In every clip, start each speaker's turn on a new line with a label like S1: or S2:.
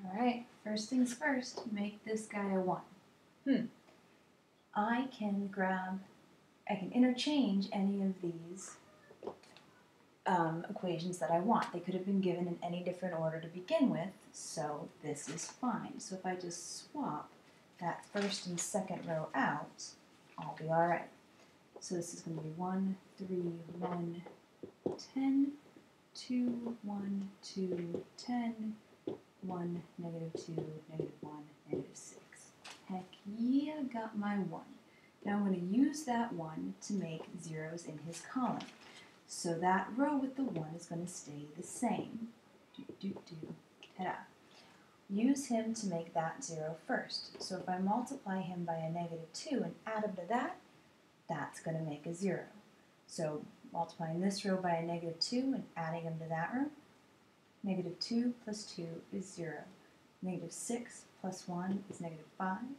S1: Alright, first things first, make this guy a 1. I can interchange any of these equations that I want. They could have been given in any different order to begin with, so this is fine. So if I just swap that first and second row out, I'll be alright. So this is going to be 1, 3, 1, 10, 2, 1, 2, 10, 1, -2, -1, -6. Heck yeah, got my 1. Now I'm going to use that 1 to make zeros in his column. So that row with the 1 is going to stay the same. Ta-da. Use him to make that 0 first. So if I multiply him by a -2 and add him to that, that's going to make a 0. So multiplying this row by a -2 and adding him to that row, -2 plus 2 is 0. -6 plus 1 is -5.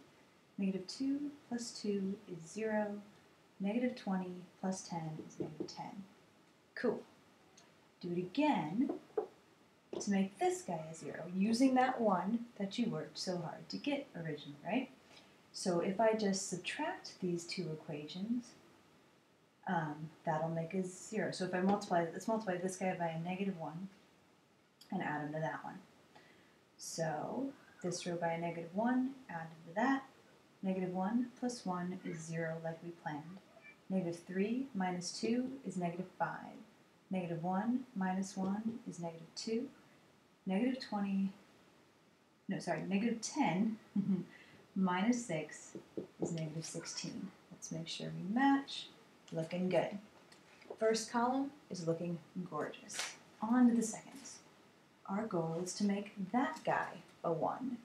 S1: -2 plus 2 is 0. -20 plus 10 is -10. Cool. Do it again to make this guy a 0, using that 1 that you worked so hard to get originally, right? So if I just subtract these two equations, that'll make a 0. So if I let's multiply this guy by a -1 and add him to that one. So this row by a -1, add to that. -1 plus 1 is 0 like we planned. -3 minus 2 is -5. -1 minus 1 is -2. -10 minus 6 is -16. Let's make sure we match. Looking good. First column is looking gorgeous. On to the seconds. Our goal is to make that guy a 1.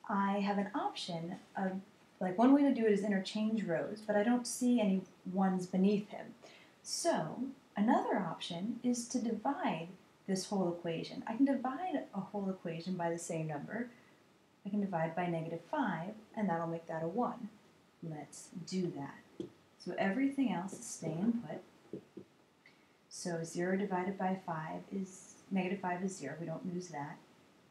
S1: I have an option of, one way to do it is interchange rows, but I don't see any 1s beneath him. So another option is to divide this whole equation. I can divide a whole equation by the same number. I can divide by -5, and that'll make that a 1. Let's do that. So everything else is staying put. So 0 divided by 5 is, -5 is 0, we don't lose that.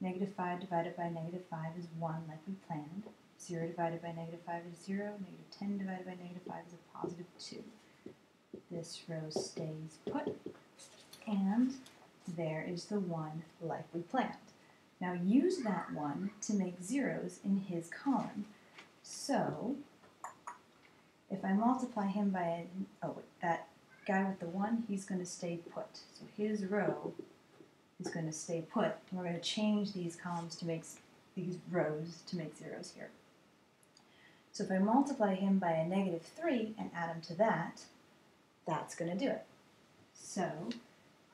S1: -5 divided by -5 is 1 like we planned. 0 divided by -5 is 0. -10 divided by -5 is a +2. This row stays put. And there is the 1 like we planned. Now use that 1 to make zeros in his column. So if I multiply him by that guy with the 1, he's going to stay put. So his row is going to stay put. And we're going to change these columns to make these rows to make zeros here. So if I multiply him by a -3 and add him to that, that's going to do it. So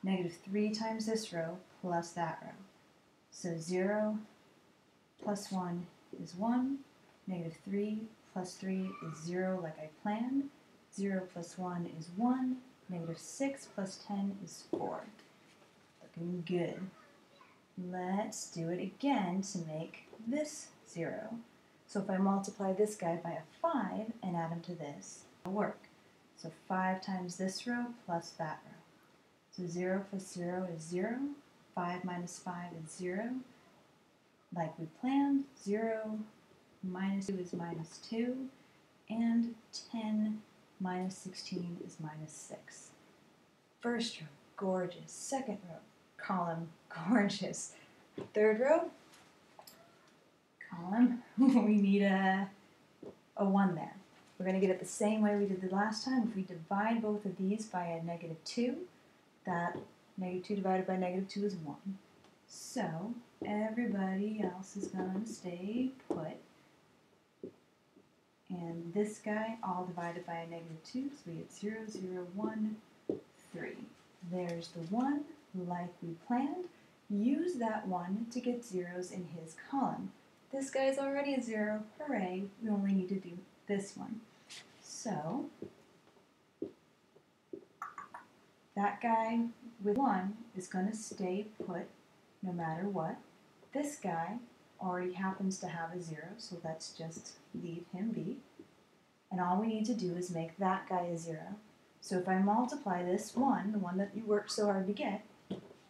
S1: -3 times this row plus that row. So 0 plus 1 is 1. -3 plus 3 is 0 like I planned. 0 plus 1 is 1. -6 plus 10 is 4. Looking good. Let's do it again to make this 0. So if I multiply this guy by a 5 and add him to this, it'll work. So 5 times this row plus that row. So 0 plus 0 is 0. 5 minus 5 is 0. Like we planned, 0 minus 2 is -2. And 10 minus 16 is -6. First row, gorgeous. Second row, column, gorgeous. Third row, column, we need a 1 there. We're going to get it the same way we did the last time. If we divide both of these by a -2, that -2 divided by -2 is 1. So everybody else is going to stay put. And this guy, all divided by a -2, so we get 0, 0, 1, 3. There's the 1, like we planned. Use that 1 to get zeros in his column. This guy's already a 0, hooray, we only need to do this one. So that guy with 1 is going to stay put no matter what. This guy already happens to have a 0, so let's just leave him be. And all we need to do is make that guy a 0. So if I multiply this 1, the one that you worked so hard to get,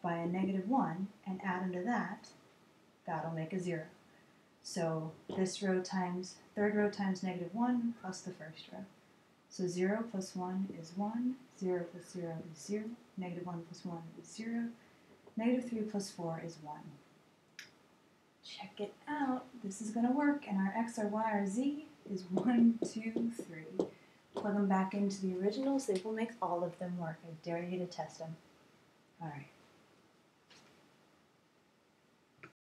S1: by a -1 and add him to that, That'll make a 0. So this row times, third row times -1 plus the first row. So 0 plus 1 is 1, 0 plus 0 is 0, -1 plus 1 is 0, -3 plus 4 is 1. Check it out. This is going to work, and our x, our y, our z is 1, 2, 3. Plug them back into the originals. They will make all of them work. I dare you to test them. All right.